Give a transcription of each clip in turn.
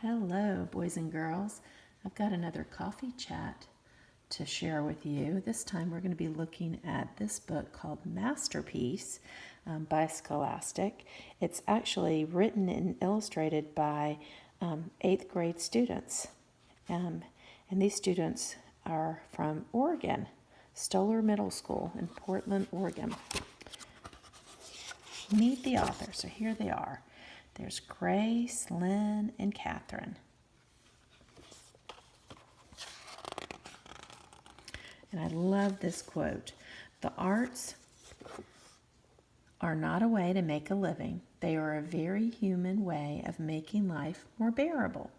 Hello, boys and girls. I've got another coffee chat to share with you. This time we're going to be looking at this book called Masterpiece by Scholastic. It's actually written and illustrated by 8th grade students. And these students are from Oregon, Stoller Middle School in Portland, Oregon. Meet the authors. So here they are. There's Grace, Lynn, and Catherine. And I love this quote. The arts are not a way to make a living. They are a very human way of making life more bearable.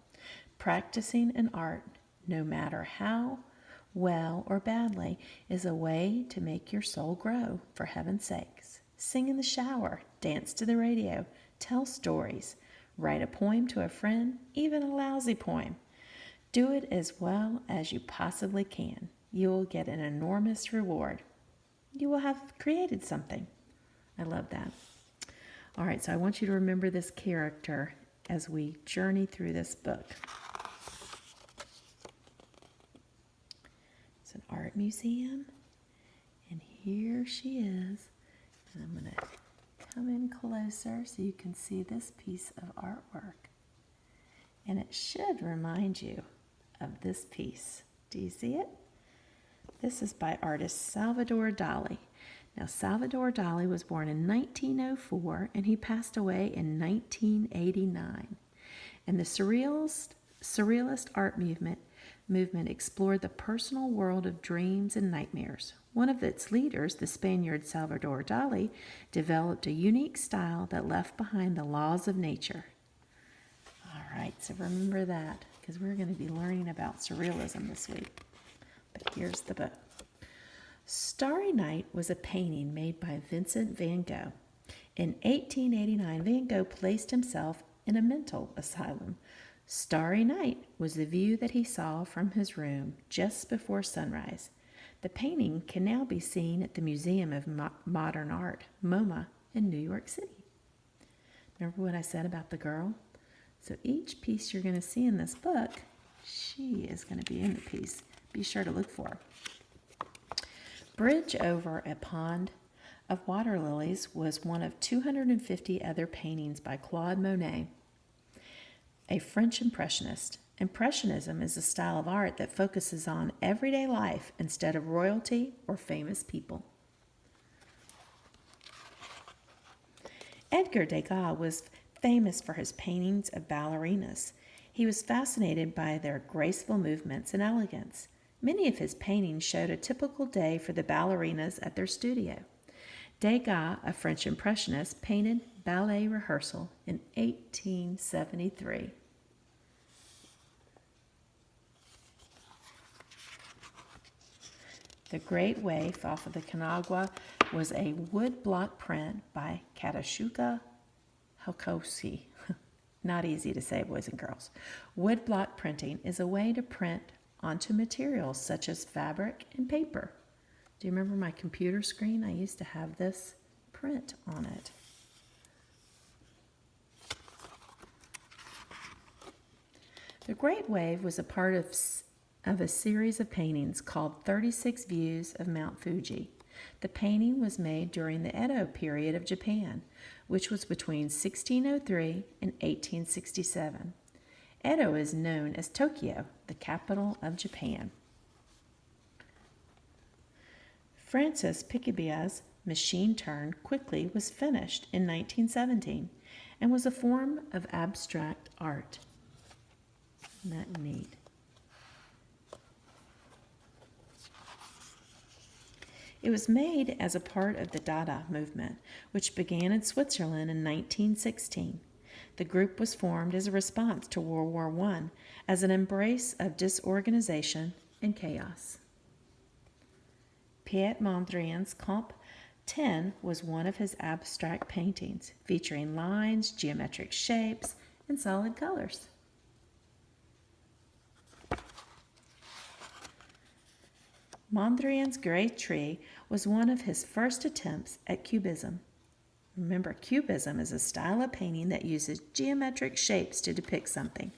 Practicing an art, no matter how well or badly, is a way to make your soul grow, for heaven's sakes. Sing in the shower, dance to the radio, tell stories, write a poem to a friend, even a lousy poem. Do it as well as you possibly can. You will get an enormous reward. You will have created something. I love that. All right, so I want you to remember this character as we journey through this book. It's an art museum, and here she is. And I'm going to come in closer so you can see this piece of artwork. And it should remind you of this piece. Do you see it? This is by artist Salvador Dali. Now, Salvador Dali was born in 1904 and he passed away in 1989. And the surrealist art movement explored the personal world of dreams and nightmares. One of its leaders, the Spaniard Salvador Dali, developed a unique style that left behind the laws of nature. All right, so remember that because we're going to be learning about surrealism this week. But here's the book. Starry Night was a painting made by Vincent van Gogh. In 1889, Van Gogh placed himself in a mental asylum. Starry Night was the view that he saw from his room just before sunrise. The painting can now be seen at the Museum of Modern Art, MoMA, in New York City. Remember what I said about the girl? So each piece you're going to see in this book, she is going to be in the piece. Be sure to look for her. Bridge over a pond of water lilies was one of 250 other paintings by Claude Monet, a French impressionist. Impressionism is a style of art that focuses on everyday life instead of royalty or famous people. Edgar Degas was famous for his paintings of ballerinas. He was fascinated by their graceful movements and elegance. Many of his paintings showed a typical day for the ballerinas at their studio. Degas, a French impressionist, painted Ballet Rehearsal in 1873. The Great Wave off of the Kanagwa was a wood block print by Katasushika Hokoshi. Not easy to say, boys and girls. Wood block printing is a way to print onto materials such as fabric and paper. Do you remember my computer screen? I used to have this print on it. The Great Wave was a part of a series of paintings called 36 Views of Mount Fuji. The painting was made during the Edo period of Japan, which was between 1603 and 1867. Edo is known as Tokyo, the capital of Japan. Francis Picabie's machine turn quickly was finished in 1917 and was a form of abstract art. Isn't that neat? It was made as a part of the Dada movement, which began in Switzerland in 1916. The group was formed as a response to World War I as an embrace of disorganization and chaos. Piet Mondrian's Comp 10 was one of his abstract paintings, featuring lines, geometric shapes, and solid colors. Mondrian's Grey Tree was one of his first attempts at Cubism. Remember, Cubism is a style of painting that uses geometric shapes to depict something.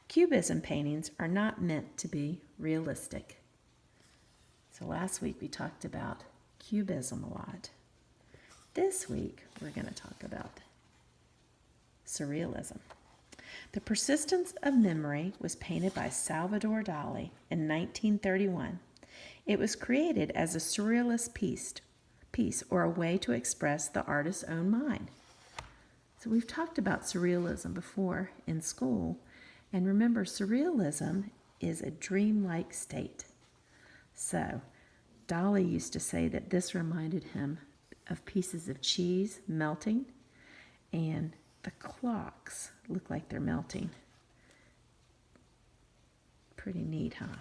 Cubism paintings are not meant to be realistic. So last week we talked about Cubism a lot. This week we're going to talk about surrealism. The Persistence of Memory was painted by Salvador Dali in 1931. It was created as a surrealist piece or a way to express the artist's own mind. So we've talked about surrealism before in school, and remember, surrealism is a dreamlike state. So Dali used to say that this reminded him of pieces of cheese melting, and the clocks look like they're melting. Pretty neat, huh?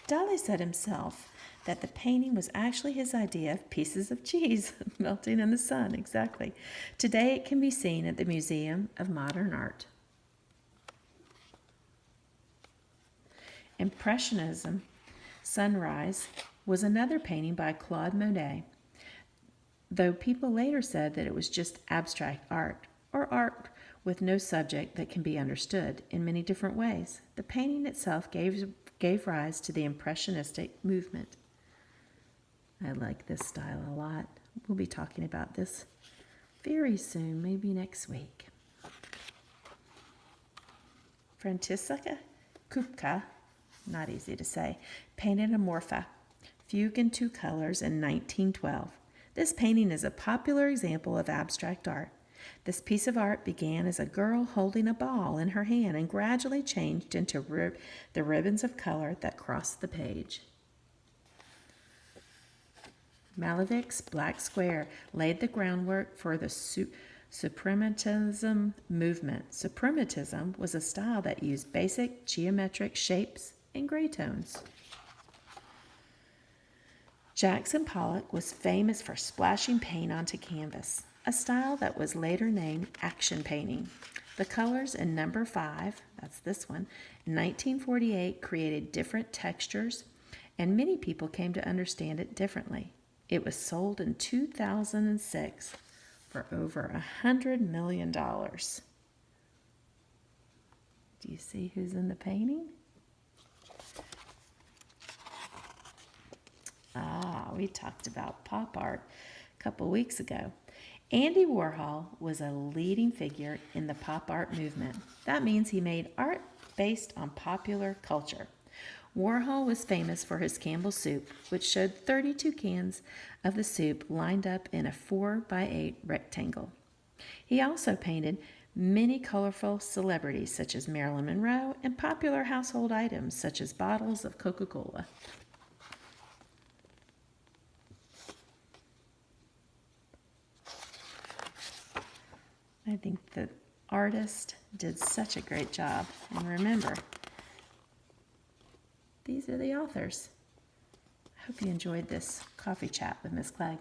Dali said himself that the painting was actually his idea of pieces of cheese melting in the sun, exactly. Today it can be seen at the Museum of Modern Art. Impressionism, Sunrise, was another painting by Claude Monet, though people later said that it was just abstract art, or art with no subject that can be understood in many different ways. The painting itself gave rise to the Impressionistic movement. I like this style a lot. We'll be talking about this very soon, maybe next week. František Kupka, not easy to say, painted a Morpha, Fugue in Two Colors in 1912. This painting is a popular example of abstract art. This piece of art began as a girl holding a ball in her hand and gradually changed into the ribbons of color that crossed the page. Malevich's Black Square laid the groundwork for the Suprematism movement. Suprematism was a style that used basic geometric shapes and gray tones. Jackson Pollock was famous for splashing paint onto canvas, a style that was later named action painting. The colors in number 5, that's this one, in 1948 created different textures, and many people came to understand it differently. It was sold in 2006 for over $100 million. Do you see who's in the painting? We talked about pop art a couple weeks ago. Andy Warhol was a leading figure in the pop art movement. That means he made art based on popular culture. Warhol was famous for his Campbell's soup, which showed 32 cans of the soup lined up in a 4x8 rectangle. He also painted many colorful celebrities such as Marilyn Monroe and popular household items such as bottles of Coca-Cola. I think the artist did such a great job. And remember, these are the authors. I hope you enjoyed this coffee chat with Miss Clegg.